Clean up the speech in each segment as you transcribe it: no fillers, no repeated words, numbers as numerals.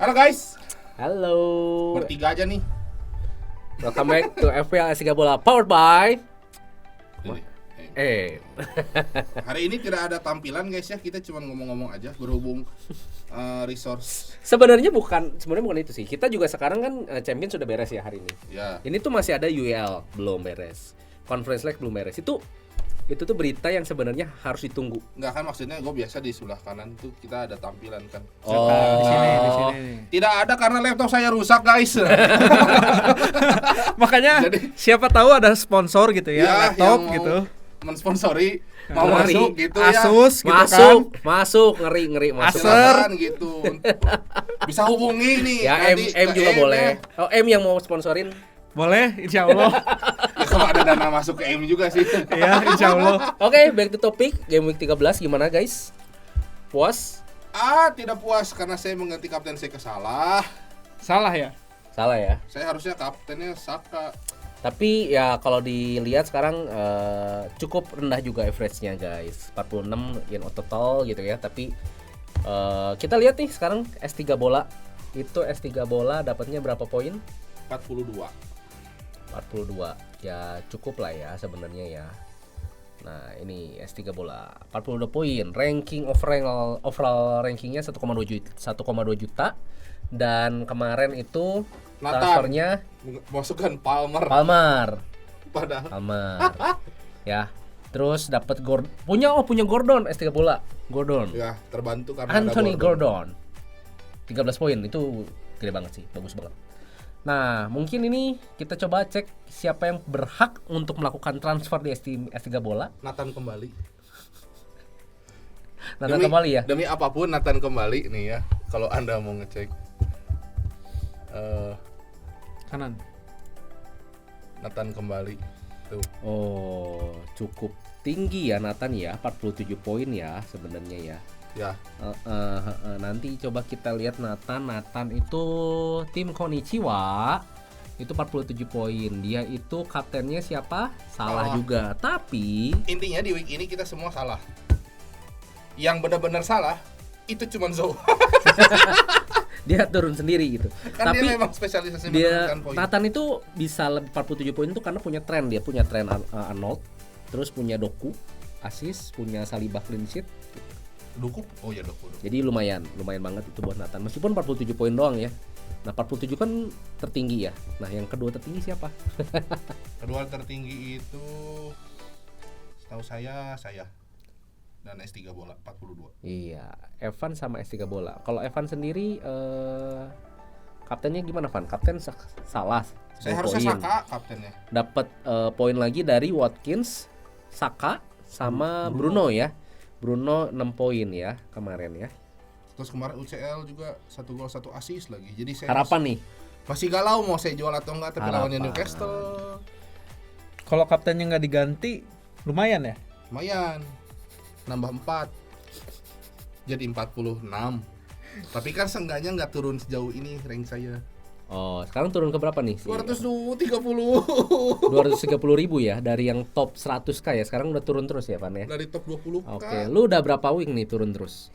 Halo guys, Halo. bertiga aja nih. Welcome back to FPL S3 Bola powered by Hari ini tidak ada tampilan guys ya, kita cuma ngomong-ngomong aja berhubung resource. Sebenarnya bukan itu sih. Kita juga sekarang kan champion sudah beres ya hari ini. Ya. Ini tuh masih ada UEL belum beres. Conference League belum beres. Itu tuh berita yang sebenarnya harus ditunggu. Enggak kan, maksudnya gue biasa di sebelah kanan tuh kita ada tampilan kan. Oh, di sini. Tidak ada karena laptop saya rusak guys. Makanya Jadi- siapa tahu ada sponsor gitu ya, laptop yang mau gitu. mensponsori mau Ngeri. masuk gitu Asus gitu masuk ngeri masuk. Acer. Silakan gitu. Bisa hubungi nih. Ya M nanti juga ke boleh. ya. Oh, M yang mau sponsorin. Boleh, insya Allah. Ya kalau ada dana masuk ke M juga sih. Ya, insya Allah. Oke, back to topic. Game week 13 gimana guys? Puas? Tidak puas karena saya mengganti kapten saya kesalah. Salah ya? Salah ya. Saya harusnya kaptennya Saka. Tapi ya kalau dilihat sekarang cukup rendah juga average-nya guys. 46 in total gitu ya. Tapi kita lihat nih sekarang S3 Bola. Itu S3 Bola dapatnya berapa poin? 42. 42. Ya cukup lah ya sebenarnya ya. Nah, ini S3 Bola 42 poin. Ranking overall rankingnya 1,2 juta. Dan kemarin itu Nathan. transfernya Masukkan Palmer. Palmer. Padahal Ya. Terus dapat punya Gordon S3 Bola. Gordon. ya terbantu karena Anthony ada Gordon. 13 poin itu gede banget sih, bagus banget. Nah, mungkin ini kita coba cek siapa yang berhak untuk melakukan transfer di S3 Bola. Nathan kembali. Nathan kembali ya. Demi apapun Nathan kembali nih ya. Kalau Anda mau ngecek Kanan. Nathan kembali tuh. Oh, cukup tinggi ya Nathan ya, 47 poin ya sebenarnya ya. Ya, Nanti coba kita lihat Nathan itu tim Konichiwa itu 47 poin. Dia itu kaptennya siapa? Salah juga. Tapi intinya di week ini kita semua salah. Yang benar-benar salah itu cuma Zou. dia turun sendiri gitu. Kan Tapi dia memang spesialisasi dia menurunkan poin. Nathan itu bisa lebih 47 poin itu karena punya tren. Dia punya tren Arnold, terus punya Doku, assist, punya Saliba clean sheet. Doku. Oh ya Doku. Jadi lumayan banget itu buat Nathan. Meskipun 47 poin doang ya. Nah, 47 kan tertinggi ya. Nah, yang kedua tertinggi siapa? Kedua tertinggi itu setahu saya dan S3 Bola 42. Iya, Evan sama S3 Bola. Kalau Evan sendiri kaptennya gimana, Van? Kapten salah. Saya 10 harusnya poin. Saka kaptennya. Dapat poin lagi dari Watkins, Saka sama Bruno ya. Bruno 6 poin ya kemarin ya. Terus kemarin UCL juga 1 gol 1 assist lagi. Jadi saya Harapan nih. masih galau mau saya jual atau enggak, tapi lawannya Harapan. Newcastle Kalau kaptennya nggak diganti, lumayan ya? lumayan. Nambah 4. Jadi 46. Tapi kan seenggaknya nggak turun sejauh ini rank saya. Oh, sekarang turun ke berapa nih? 230 230.000 ya dari yang top 100k ya. Sekarang udah turun terus ya, Van ya. dari top 20 Oke, lu udah berapa week nih turun terus?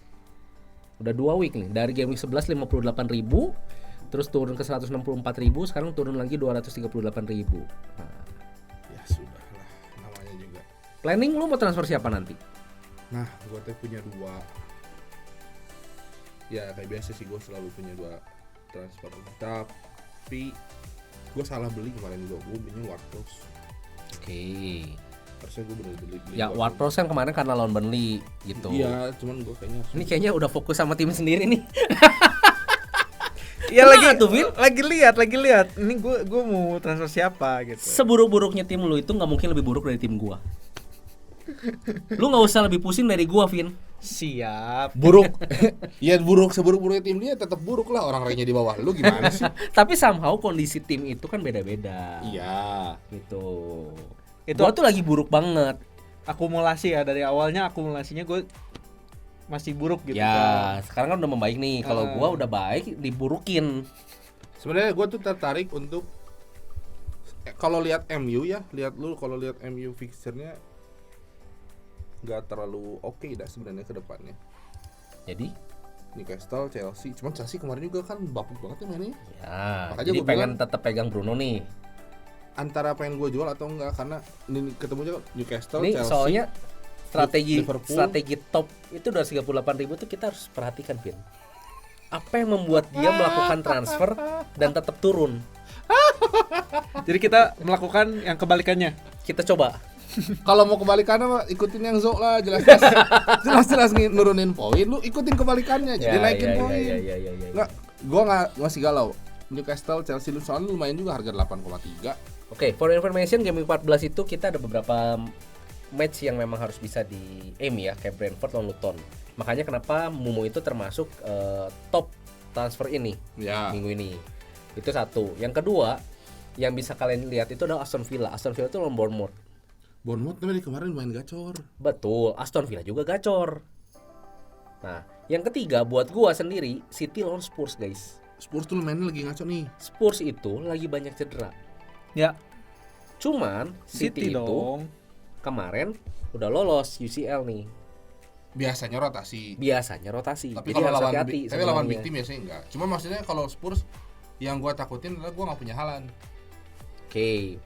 Udah 2 week nih. Dari game week 11 58.000, terus turun ke 164.000, sekarang turun lagi 238.000. Nah, Ya sudah lah, namanya juga. planning lu mau transfer siapa nanti? Nah, gue tuh punya 2. Ya kayak biasa sih, gue selalu punya 2 transfer. Tapi gue salah beli kemarin, gue belinya Ward-Prowse. Oke. Harusnya gue bener beli Ya Ward-Prowse kan kemarin karena lawan Burnley gitu. Iya, cuman gue kayaknya Ini kayaknya udah fokus sama tim sendiri nih. Ya Kenapa tuh, Vin? lagi lihat. Ini gue mau transfer siapa gitu. Seburuk-buruknya tim lu itu nggak mungkin lebih buruk dari tim gua. Lu nggak usah lebih pusing dari gua, Vin. Siap. buruk. Ya buruk, seburuk-buruknya tim dia tetap buruk lah, orang-orangnya di bawah. Lu gimana sih? Tapi somehow kondisi tim itu kan beda-beda. Iya. Gitu. Itu Gua tuh lagi buruk banget. akumulasi ya, dari awalnya akumulasinya gue masih buruk gitu kan. Ya, sekarang kan udah membaik nih. Kalau gua udah baik, diburukin. Sebenarnya gue tuh tertarik untuk kalau lihat MU ya, kalau lihat MU fixture-nya nggak terlalu oke dah sebenarnya ke depannya. Jadi Newcastle, Chelsea. Cuman Chelsea kemarin juga kan bapuk banget ya mainnya. Ya, Makanya jadi gua pengen bilang- tetap pegang Bruno nih. Antara pengen gue jual atau enggak karena ini ketemunya Newcastle, Ini Chelsea. soalnya Liverpool. strategi top itu 238.000 tuh kita harus perhatikan, Vin. Apa yang membuat dia melakukan transfer dan tetap turun? Jadi kita melakukan yang kebalikannya. Kita coba. Kalau mau kebalikannya mah ikutin yang Zo lah, jelas-jelas nurunin poin, lu ikutin kebalikannya jadi naikin poin. Ya. Nggak, gua masih galau. Newcastle, Chelsea lu soalnya lumayan juga harga 8,3. Oke, for information game week 14 itu kita ada beberapa match yang memang harus bisa di aim ya, kayak Brentford lawan Luton. Makanya kenapa Mumu itu termasuk top transfer ini Ya. minggu ini. Itu satu. Yang kedua, yang bisa kalian lihat itu adalah Aston Villa. Aston Villa itu lawan Bournemouth. Bournemouth dari kemarin main gacor. Betul, Aston Villa juga gacor. Nah, yang ketiga buat gua sendiri, City lawan Spurs, guys. Spurs tuh mainnya lagi ngaco nih. Spurs itu lagi banyak cedera. Ya, Cuman City, itu dong. kemarin udah lolos UCL nih. Biasanya rotasi. Biasanya rotasi. Tapi Jadi kalau harus lawan hati-hati tapi lawan sebenarnya. big team biasanya enggak. Cuma maksudnya kalau Spurs yang gua takutin adalah gua enggak punya Haaland. Oke.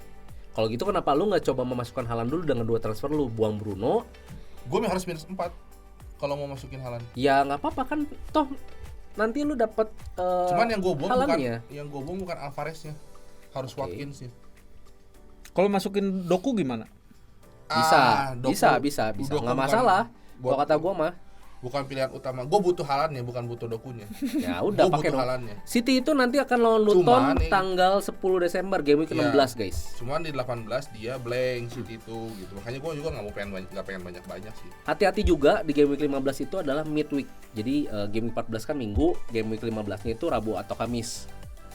Kalau gitu kenapa lu nggak coba memasukkan Haaland dulu dengan 2 transfer lu, buang Bruno? Gua harus minus 4 kalau mau masukin Haaland. Ya nggak apa-apa kan, toh nanti lu dapat Cuman yang gua buang Haalandnya. bukan Alvarez-nya. Harus Oke. Watkins-nya. Kalau masukin Doku gimana? Bisa, Doku- bisa, Doku nggak bukan- masalah. Kalau buat- kata gua mah, bukan pilihan utama. Gua butuh Haaland-nya, bukan butuh Dokunya. ya udah Gua pakai butuh dong. Haaland-nya. City itu nanti akan lawan Luton Cuman nih- tanggal 10 Desember game week Iya. 16 guys. Cuman di 18 dia blank City itu gitu. Makanya gua juga enggak pengen banyak-banyak sih. Hati-hati juga di game week 15 itu adalah midweek. Jadi game week 14 kan Minggu, game week 15-nya itu Rabu atau Kamis.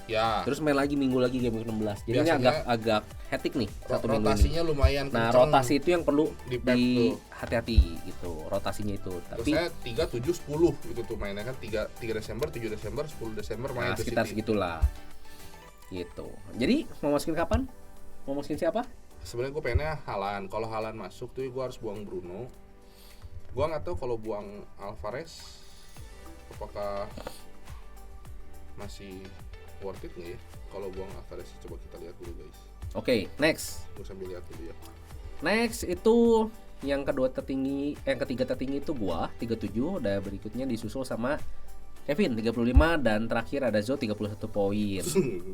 Ya. Terus main lagi Minggu lagi game week 16. Jadi ini Biasanya- agak hectic nih satu minggu ini. rotasinya lumayan Nah, kenceng. rotasi itu yang perlu Di Pep di tuh. hati-hati gitu, rotasinya itu. Terus Tapi saya 3, 7, 10 itu tuh mainnya kan 3 Desember, 7 Desember, 10 Desember main nah, tuh sekitar City. segitulah. Gitu. Jadi mau masukin kapan? Mau masukin siapa? Sebenarnya gue pengennya Haaland. Kalau Haaland masuk tuh gue harus buang Bruno. Gue nggak tahu kalau buang Alvarez apakah masih worth it nggak ya? Kalau buang Alvarez coba kita lihat dulu guys. Oke, next. Gue sambil lihat dulu ya. Next itu yang kedua tertinggi, yang ketiga tertinggi itu gua 37, dan berikutnya disusul sama Kevin 35 dan terakhir ada Zo 31 poin.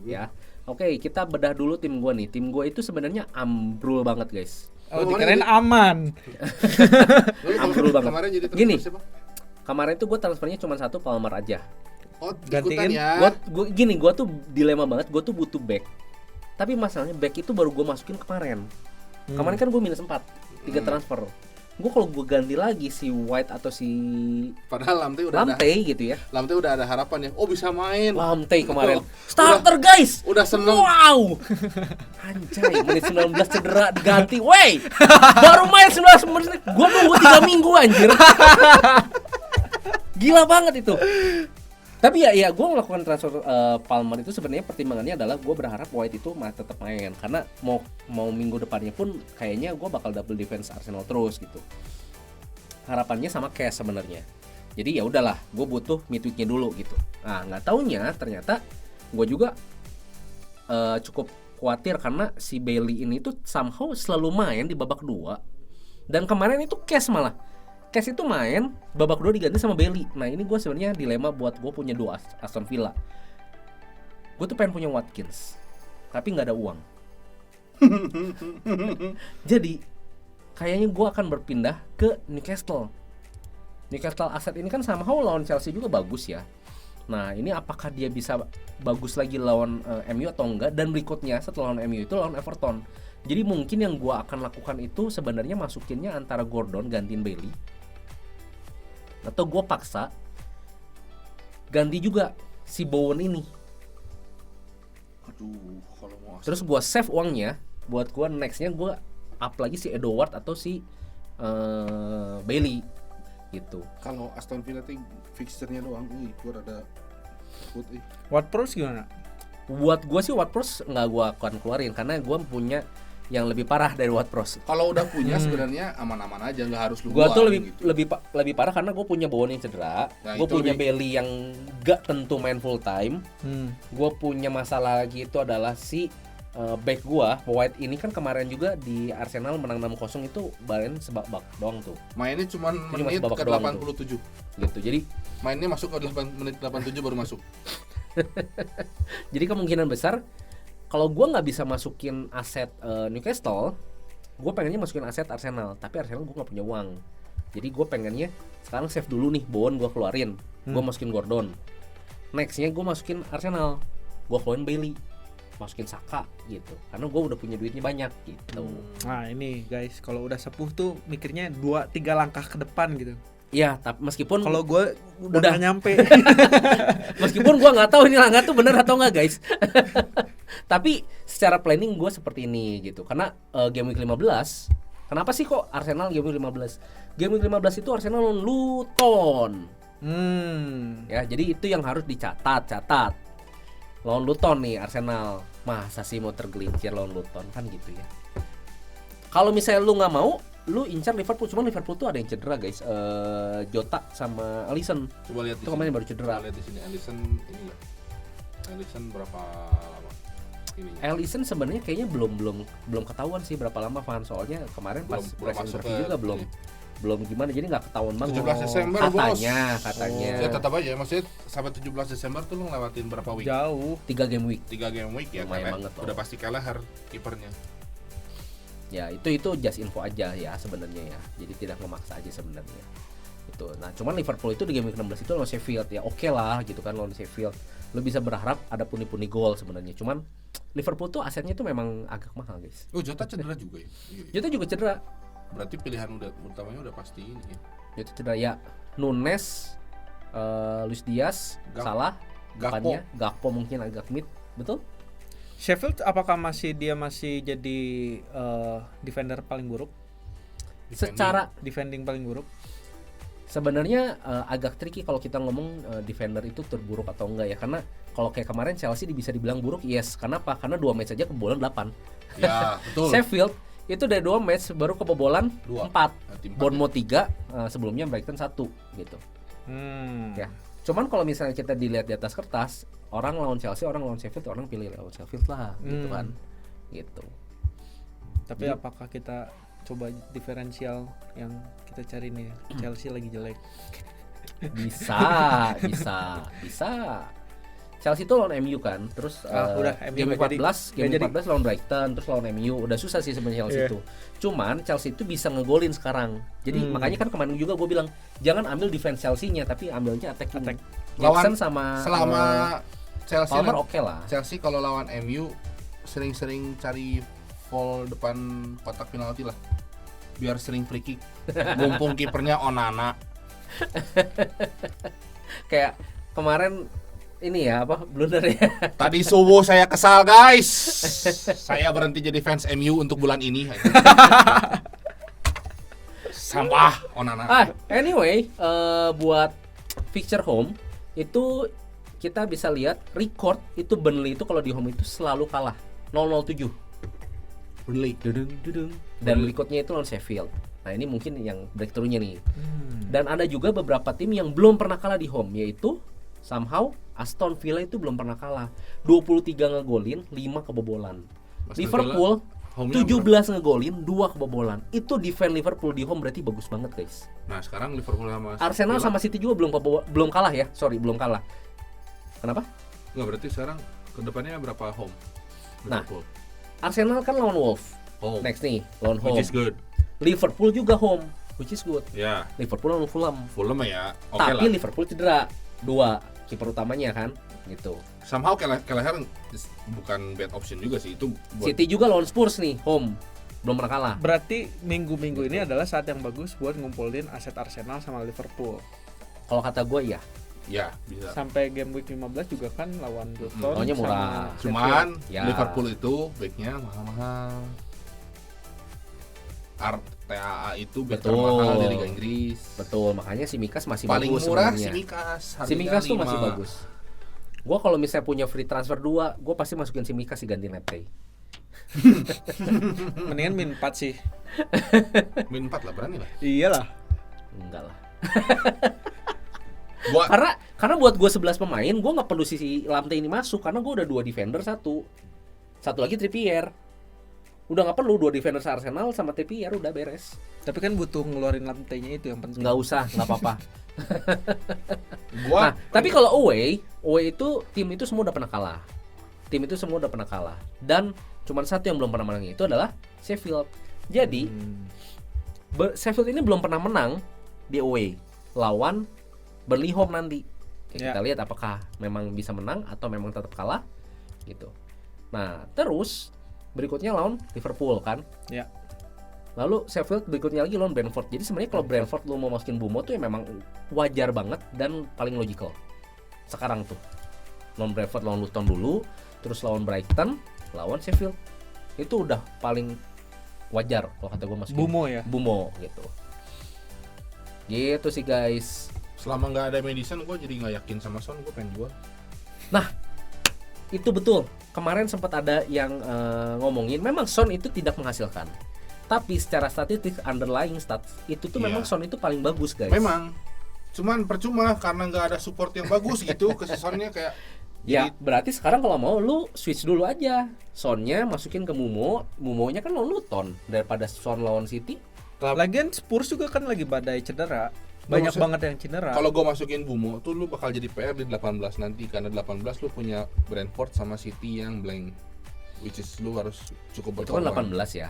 Ya. Oke, kita bedah dulu tim gua nih. Tim gua itu sebenarnya ambrul banget, guys. Oh, Lu dikirain kemarin aman. Lu Ambrul banget. Kemarin jadi Gini. transfer siapa? Kemarin tuh gua transfernya cuma satu Palmer aja. Oh, Gantiin. ikutan ya. Gua tuh dilema banget, gua tuh butuh back. Tapi masalahnya back itu baru gua masukin kemarin. Kemarin kan gua minus 4, 3 transfer. Gua kalau gua ganti lagi si White atau si Padahal Lamptey gitu ya. Lamptey udah ada harapan ya. Oh, bisa main. Lamptey kemarin. Oh, Starter guys. Udah seneng. Wow. Anjay, menit 19 cedera diganti. Wey. Baru main 19 menit. Gua nunggu 3 minggu anjir. Gila banget itu. Tapi ya gue melakukan transfer Palmer itu sebenarnya pertimbangannya adalah gue berharap White itu tetap main karena mau minggu depannya pun kayaknya gue bakal double defense Arsenal terus gitu. Harapannya sama Cash sebenarnya. Jadi ya udahlah, gue butuh midweeknya dulu gitu. Nah nggak taunya ternyata gue juga cukup khawatir karena si Bailey ini tuh somehow selalu main di babak kedua. Dan kemarin itu Cash malah. Cash itu main, babak kedua diganti sama Bailey. Nah ini gue sebenarnya dilema buat gue punya 2 Aston Villa. Gue tuh pengen punya Watkins, tapi nggak ada uang. Jadi kayaknya gue akan berpindah ke Newcastle. Newcastle aset ini kan somehow lawan Chelsea juga bagus ya. Nah ini apakah dia bisa bagus lagi lawan MU atau enggak? Dan berikutnya setelah lawan MU itu lawan Everton. Jadi mungkin yang gue akan lakukan itu sebenarnya masukinnya antara Gordon gantiin Bailey, atau gue paksa ganti juga si Bowen ini. Aduh, kalau mau Terus gue save uangnya buat gue nextnya gue up lagi si Edouard atau si Bailey gitu. kalau Aston Villa tuh fixture-nya doang, gue rada takut Watford gimana? Buat gue sih Watford nggak gue akan keluarin karena gue punya yang lebih parah dari Ward-Prowse. Kalau udah punya sebenarnya aman-aman aja, nggak harus lu Gua tuh buang lebih gitu. lebih parah karena gue punya Bowen yang cedera, Nah, gue itu punya nih. Bailey yang gak tentu main full time, Hmm. gue punya masalah lagi itu adalah si back gua White ini kan kemarin juga di Arsenal menang 6-0 itu balen sebak-bak doang tuh Mainnya cuman Itu cuma menit sebabak ke doang 87. gitu. Mainnya masuk ke menit 87 baru masuk. Jadi kemungkinan besar kalau gua nggak bisa masukin aset Newcastle, gue pengennya masukin aset Arsenal, tapi Arsenal gue nggak punya uang. Jadi gue pengennya sekarang save dulu nih, Bowen gue keluarin, gue masukin Gordon. Nextnya gue masukin Arsenal, gue keluarin Bailey, masukin Saka gitu. Karena gue udah punya duitnya banyak gitu. Nah ini guys, kalau udah sepuh tuh mikirnya 2-3 langkah ke depan gitu. Iya, tapi meskipun Kalau gue udah Udah. nggak nyampe. meskipun gue nggak tahu ini langkah tuh bener atau nggak guys. Tapi secara planning gue seperti ini gitu. Karena game week 15, kenapa sih kok Arsenal game week 15? Game week 15 itu Arsenal lawan Luton. Ya, jadi itu yang harus catat. Lawan Luton nih Arsenal. Masa sih mau tergelincir lawan Luton kan gitu ya. Kalau misalnya lu nggak mau, lu incar Liverpool, cuman Liverpool tuh ada yang cedera guys, Jota sama Alisson. Coba lihat Itu kemarin baru cedera. Coba lihat di sini Alisson ini enggak. Alisson berapa lama ininya? Alisson sebenarnya kayaknya belum ketahuan sih berapa lama Van, soalnya kemarin pas Belum press masuk interview ke juga belum gimana, jadi nggak ketahuan banget. 17 Desember katanya. Ya tetap aja, maksudnya sampai 17 Desember tuh lu ngelewatin berapa week? Jauh. 3 game week. 3 game week ya, Lumayan karena banget loh. udah pasti Kelleher kipernya. Ya itu just info aja ya sebenarnya ya. Jadi tidak memaksa aja sebenarnya. Itu. Nah, cuman Liverpool itu di game week 16 itu lawan Sheffield ya. Oke lah gitu kan lawan Sheffield. Lu bisa berharap ada pundi-pundi gol sebenarnya. Cuman Liverpool tuh asetnya tuh memang agak mahal, guys. Oh, Jota cedera juga ya? Iya. Jota juga cedera. Berarti pilihan utamanya udah pasti ini ya. Jota cedera ya. Nunes, Luis Diaz, Salah, depannya Gakpo mungkin agak mid, betul? Sheffield apakah masih jadi defender paling buruk? Secara Defending paling buruk? sebenarnya agak tricky kalau kita ngomong defender itu terburuk atau enggak ya, karena kalau kayak kemarin Chelsea bisa dibilang buruk, yes. Kenapa? Karena 2 match aja kebobolan 8. Ya, betul. Sheffield itu dari 2 match baru kebobolan 4. Tim Bournemouth 3, sebelumnya Brighton 1 gitu. Ya. Cuman kalau misalnya kita dilihat di atas kertas, orang lawan Chelsea, orang lawan Sheffield, orang pilih lawan Sheffield lah gitu kan. Gitu. Tapi apakah kita coba diferensial yang kita cari nih, Chelsea lagi jelek? Bisa. Chelsea itu lawan MU kan, terus udah, MU game nggak 14, jadi. game 14 lawan Brighton, terus lawan MU, udah susah sih sebenarnya Chelsea itu. Cuman Chelsea itu bisa ngegolin sekarang. Jadi makanya kan kemarin juga gue bilang jangan ambil defense Chelsea-nya, tapi ambilnya attacking. Jackson sama selama Chelsea Palmer oke lah. Chelsea kalau lawan MU sering-sering cari foul depan kotak penalti lah. Biar sering free kick. Mumpung kipernya Onana. Kayak kemarin ini ya apa blunder ya. Tadi subuh saya kesal guys. Saya berhenti jadi fans MU untuk bulan ini. Sampah Onana. Anyway, buat fixture home itu kita bisa lihat record itu Burnley itu kalau di home itu selalu kalah 0-0-7. Burnley. Dan recordnya itu lawan Sheffield. Nah ini mungkin yang breakthrough-nya nih. Dan ada juga beberapa tim yang belum pernah kalah di home, yaitu somehow Aston Villa itu belum pernah kalah. 23 ngegolin, 5 kebobolan. Liverpool 17 ngegolin, 2 kebobolan. Itu defense Liverpool di home berarti bagus banget, guys. Nah, sekarang Liverpool sama Arsenal sama City juga belum kalah ya. Sorry, belum kalah. Kenapa? Enggak, berarti sekarang kedepannya berapa home? Liverpool. Arsenal kan lawan Wolves. Home. Next nih, lawan home. Which is good. Liverpool juga home, which is good. Ya, Liverpool lawan Fulham. Fulham ya. Oke Tapi lah. Liverpool cedera 2 kiper utamanya kan, gitu. Somehow Kelleher bukan bad option juga sih itu buat City juga lawan Spurs nih, home. Belum pernah kalah. Berarti minggu-minggu ini adalah saat yang bagus buat ngumpulin aset Arsenal sama Liverpool. Kalau kata gue iya. ya bisa. Sampai game week 15 juga kan lawan Luton. Maunya murah. sama Cuman Ya. Liverpool itu backnya mahal-mahal. TAA itu back Betul. termahal di Liga Inggris. Betul, makanya si Mikas masih Paling bagus murah sebenarnya. Simikas. Si Mikas tuh masih bagus. Gua kalau misalnya punya free transfer 2, gua pasti masukin si Mikas si ganti Leptey. Mendingan min 4 sih. Min 4 lah, berani lah. Iyalah. Enggak lah. Gua Karena buat gue 11 pemain, gue nggak perlu sisi Lamptey ini masuk karena gue udah 2 defender satu lagi Trippier. Udah nggak perlu 2 defender Arsenal sama Trippier, udah beres. Tapi kan butuh ngeluarin lantainya itu yang penting. Nggak usah, nggak apa-apa. gua Nah, tapi kalau away itu tim itu semua udah pernah kalah. Dan cuman satu yang belum pernah menang itu adalah Sheffield. Jadi Sheffield ini belum pernah menang di away lawan Burnley home nanti. Ya. Kita lihat apakah memang bisa menang atau memang tetap kalah gitu. Nah, terus berikutnya lawan Liverpool kan. Ya. Lalu Sheffield berikutnya lagi lawan Brentford. Jadi sebenarnya kalau Brentford lu mau masukin Bumo tuh ya memang wajar banget dan paling logical. Sekarang tuh lawan Brentford, lawan Luton dulu, terus lawan Brighton, lawan Sheffield. Itu udah paling wajar kalau kata gue masukin Bumo gitu. Gitu sih guys. selama nggak ada Madison, gua jadi nggak yakin sama Son, gua pengen jual. Nah, itu betul. Kemarin sempat ada yang ngomongin memang Son itu tidak menghasilkan. Tapi secara statistik underlying stats itu tuh Iya. memang Son itu paling bagus guys. Memang, cuman percuma karena nggak ada support yang bagus gitu ke Sonnya kayak. Ya, Jadi berarti sekarang kalau mau lu switch dulu aja. Sonnya masukin ke Mumonya kan lawan Luton daripada Son lawan City. Lagian Spurs juga kan lagi badai cedera. Banyak maksud- banget yang cedera. kalau gua masukin Bumo tuh lu bakal jadi PR di 18 nanti, karena 18 lu punya Brentford sama City yang blank, which is lu harus cukup Itu kan berkorban. 18 ya.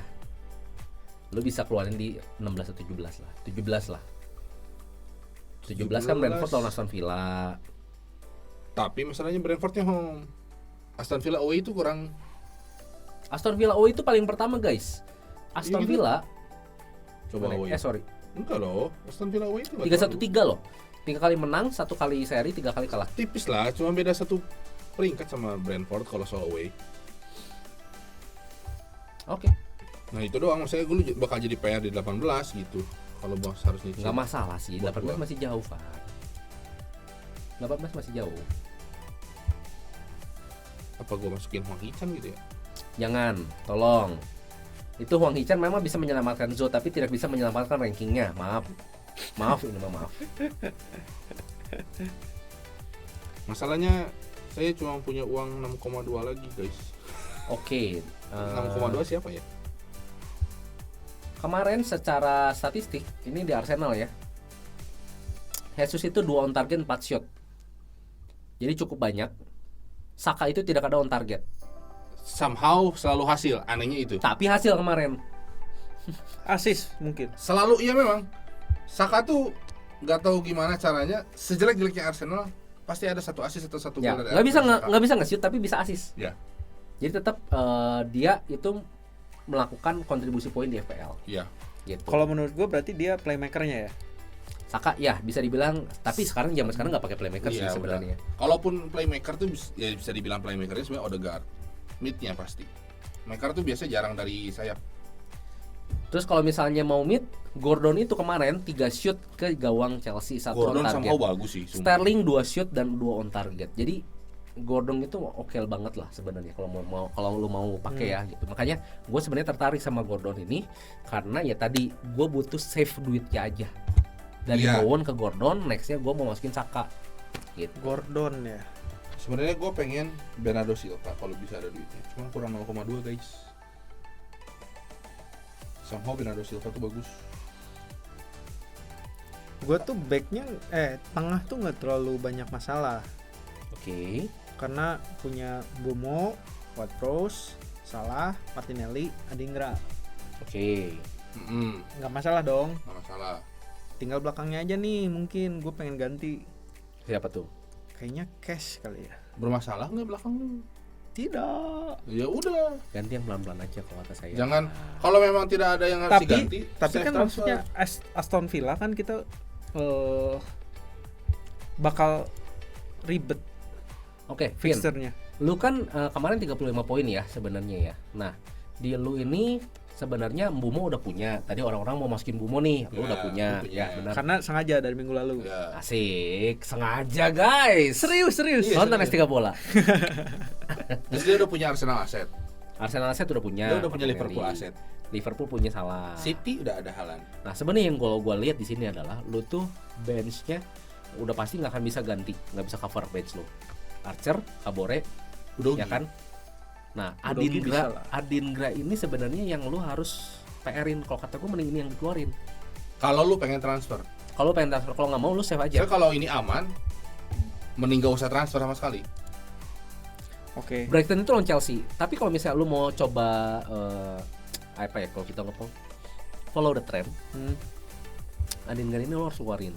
Lu bisa keluarin di 16 atau 17 lah. 17 lah. 17 kan Brentford lawan Aston Villa. Tapi masalahnya Brentfordnya home, Aston Villa away itu kurang. Aston Villa away itu paling pertama guys. Aston Iya gitu. Villa Coba away. sorry. Enggak loh, Aston Villa away itu nggak 3-1-3 loh. 3 kali menang, 1 kali seri, 3 kali kalah. tipis lah, cuma beda 1 peringkat sama Brentford kalau soal away. Oke. Nah itu doang, maksudnya gue bakal jadi PR di 18 gitu. Kalau bos harus nyicil. Nggak masalah sih, Buat 18 gua. masih jauh, Pak. 18 masih jauh. Apa gue masukin Hwang Hee-chan gitu ya? Jangan, tolong. Itu Hwang Hee-chan memang bisa menyelamatkan Zo tapi tidak bisa menyelamatkan rankingnya. Maaf. Maaf ini mah maaf. Masalahnya saya cuma punya uang 6,2 lagi guys. Oke. 6,2 siapa ya? Kemarin secara statistik ini di Arsenal ya. Jesus itu 2 on target 4 shot. Jadi cukup banyak. Saka itu tidak ada on target. Somehow selalu hasil, anehnya itu. Tapi hasil kemarin. Asis mungkin. Selalu iya memang. Saka tuh nggak tahu gimana caranya, sejelek-jeleknya Arsenal pasti ada 1 assist atau 1 Ya, gol dari nggak bisa Saka. nggak bisa nge-shoot tapi bisa assist. Ya, Jadi tetap dia itu melakukan kontribusi poin di FPL iya. gitu. Kalau menurut gue berarti dia playmakernya ya. Saka ya bisa dibilang, tapi sekarang zaman sekarang nggak pakai playmaker sih Iya, sebenarnya. Kalaupun playmaker tuh ya bisa dibilang playmakernya sebenarnya Odegaard. Midnya pasti. Maker tuh biasa jarang dari sayap. Terus kalau misalnya mau mid, Gordon itu kemarin 3 shoot ke gawang Chelsea, 1 on Gordon target. somehow bagus sih. sumpah. Sterling 2 shoot dan 2 on target. Jadi Gordon itu oke banget lah sebenarnya kalau lu mau pakai ya gitu. Makanya gue sebenarnya tertarik sama Gordon ini karena ya tadi gue butuh save duitnya aja. Dari Iya. Bowen ke Gordon, nextnya gue mau masukin Saka gitu. Gordon ya. Sebenarnya gue pengen Bernardo Silva kalau bisa ada duitnya. Cuma kurang 0,2 guys. Somehow Bernardo Silva tuh bagus. Gue tuh backnya tengah tuh nggak terlalu banyak masalah Oke. karena punya Bomo, Ward-Prowse, Salah, Martinelli, Adingra. Oke. Nggak masalah dong. Nggak masalah. Tinggal belakangnya aja nih, mungkin gue pengen ganti. Siapa tuh? Kayaknya Cash kali ya. Bermasalah nggak belakang lu? Tidak. Ya udah. Ganti yang pelan-pelan aja kalau kata saya. Jangan kalau memang tidak ada yang harus diganti. Tapi save kan transfer. maksudnya Aston Villa kan kita bakal ribet Oke, Vin. fixturnya. Lu kan kemarin 35 poin ya sebenarnya ya. Nah, di lu ini sebenarnya Mbumo udah punya. Tadi orang-orang mau masukin Mbumo nih, lu Ya, udah punya. gua punya. Ya, benar. Karena sengaja dari minggu lalu. Ya. Asik, sengaja guys. Serius. Iya, Nonton serius. S3 bola. Terus dia udah punya Arsenal aset. Arsenal aset udah punya. Dia udah punya Liverpool Martinelli. aset. Liverpool punya Salah. City udah ada Haaland. Nah sebenarnya yang kalau gue lihat di sini adalah lu tuh benchnya udah pasti nggak akan bisa ganti, nggak bisa cover bench lu. Archer, Kabore, Udogi. ya kan. Nah Udogi bisa lah. Adingra ini sebenarnya yang lu harus PR-in. Kalau kata gue mending ini yang dikeluarin. Kalau lu pengen transfer. Kalau pengen transfer, kalau nggak mau lu save aja. Saya kalau ini aman, mending gak usah transfer sama sekali. Oke. Brighton itu lawan Chelsea. Tapi kalau misalnya lu mau coba apa ya kalau kita ngomong follow the trend, Adingra ini lu harus keluarin.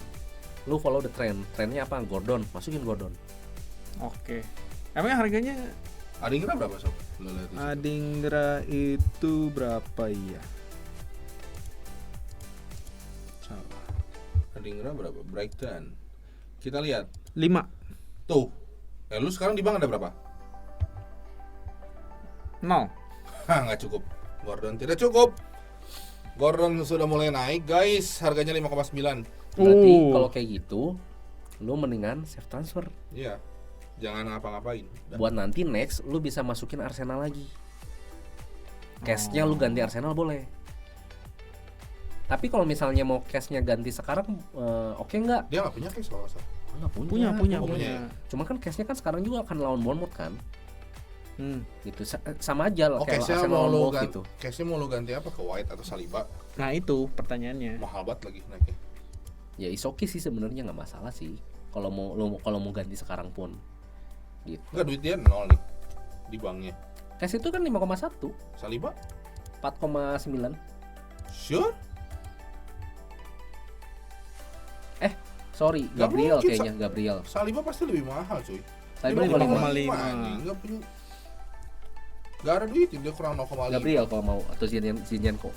Lu follow the trend. Trendnya apa? Gordon, masukin Gordon. Oke. Emang harganya Adingra berapa sob? Lu lihat di situ. Adingra itu berapa ya? Salah. Adingra berapa? Brighton. Kita lihat. 5. Tuh. Lu sekarang di bank ada berapa? 0. Hah, nggak cukup. Gordon tidak cukup. Gordon sudah mulai naik, guys. Harganya 5,9. Berarti kalau kayak gitu, lu mendingan save transfer. Iya. Jangan ngapa-ngapain. Udah. Buat nanti next lu bisa masukin Arsenal lagi. Cashnya lu ganti Arsenal boleh. Tapi kalau misalnya mau cashnya ganti sekarang, oke nggak? Dia nggak punya cash kalau nggak salah. Nggak Punya. Oh, punya ya? Cuma kan cashnya kan sekarang juga akan lawan Bournemouth kan? Hmm. Gitu sama aja lah Oh, kayak cashnya Arsenal mau lawan lu Bournemouth ganti. gitu. Cashnya mau lu ganti apa? Ke White atau Saliba? Nah itu pertanyaannya. Mahal banget lagi naiknya. Ya is okay sih sebenarnya nggak masalah sih. Kalau mau ganti sekarang pun. Gitu. Enggak, duit dia 0 nih di banknya. Cash itu kan 5,1, Saliba? 4,9. Sure? Sorry, Nggak Gabriel mungkin, kayaknya Gabriel. Saliba pasti lebih mahal, cuy. Saliba 5,5. 5,5. anjing. Nggak punya. Gak ada duit, dia kurang 0,5. Gabriel kalau mau atau Zinchenko.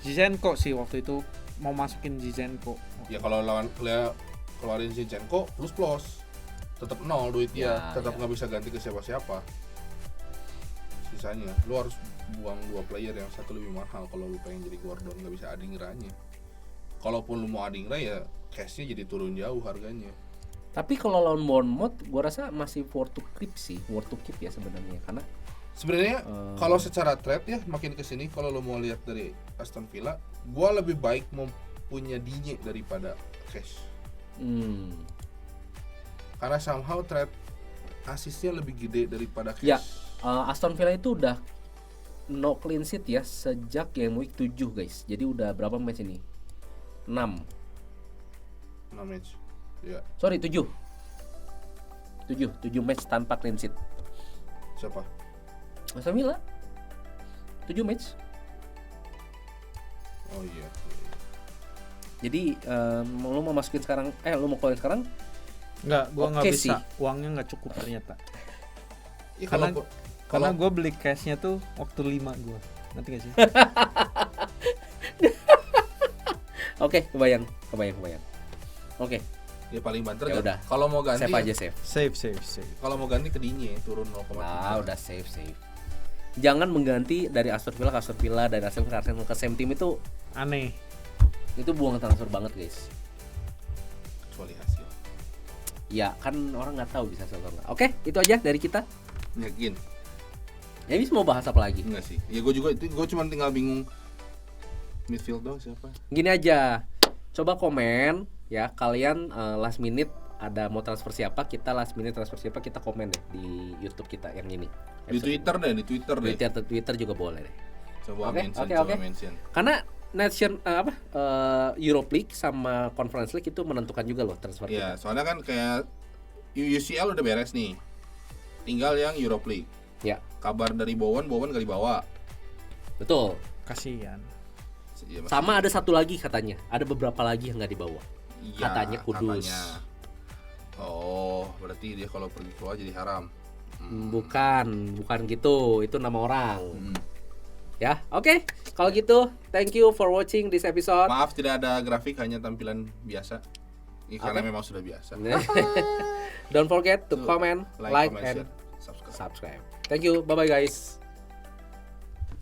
Zinchenko sih waktu itu mau masukin Zinchenko. Ya kalau keluarin Zinchenko plus tetap 0 duit dia, Ya, tetap ya. nggak bisa ganti ke siapa-siapa. Sisanya lu harus buang 2 player yang satu lebih mahal kalau lu pengen jadi Gordon, nggak bisa Adingranya. Kalaupun lu mau Adingra ya cashnya jadi turun jauh harganya. Tapi kalau lawan Bournemouth, gua rasa masih worth to keep sih, worth to keep ya sebenarnya karena Sebenarnya kalau secara trade ya makin kesini kalau lu mau lihat dari Aston Villa, gua lebih baik mempunyai Digne daripada cash. Karena somehow trade asisnya lebih gede daripada cash. ya Aston Villa itu udah no clean sheet ya sejak game week 7 guys. Jadi udah berapa match ini? 6. 6 match. Ya. Sorry 7 match tanpa clean sheet. Siapa? Aston Villa 7 match. Oh iya. Jadi lu mau masukin sekarang, lu mau keluarin sekarang? Enggak, gua nggak Oke bisa. sih. Uangnya nggak cukup ternyata. Ya, Karena gue beli cashnya tuh waktu 5 gue. Nanti gak sih? Oke, kebayang. Oke, ya paling banter Ya kan. udah. Kalau mau ganti save aja save. Save. Kalau mau ganti ke Digne turun 0,3. Nah, udah save. Jangan mengganti dari Aston Villa ke Aston Villa, dari Arsenal ke Arsenal ke same team itu Aneh. buang transfer banget guys. Kecuali hasil. Ya kan orang nggak tahu bisa atau enggak. Oke, itu aja dari kita. Yakin? Ya bisa mau bahas apa lagi? Enggak sih. Ya gue cuma tinggal bingung midfield dong siapa? Gini aja, coba komen ya kalian last minute ada mau transfer siapa, kita last minute transfer siapa, kita komen deh di YouTube kita yang ini. Di Twitter deh. Twitter juga boleh deh. Coba Oke, mention, oke. mention. Karena Europe League sama Conference League itu menentukan juga loh transfer Iya, kita. soalnya kan kayak UCL udah beres nih. Tinggal yang Europe League. Ya, Kabar dari Bowen gak dibawa. betul. Kasihan. Ya, masih- Sama ada satu lagi katanya, ada beberapa lagi yang nggak dibawa. Iya, katanya Kudus. katanya. Oh, berarti dia kalau pergi keluar jadi haram. Bukan gitu, itu nama orang. Hmm. Ya, oke. Kalau gitu, thank you for watching this episode. Maaf tidak ada grafik, hanya tampilan biasa. Ini karena Oke. memang sudah biasa. Don't forget to To comment, like comment, and share, subscribe. subscribe. Thank you. Bye bye guys.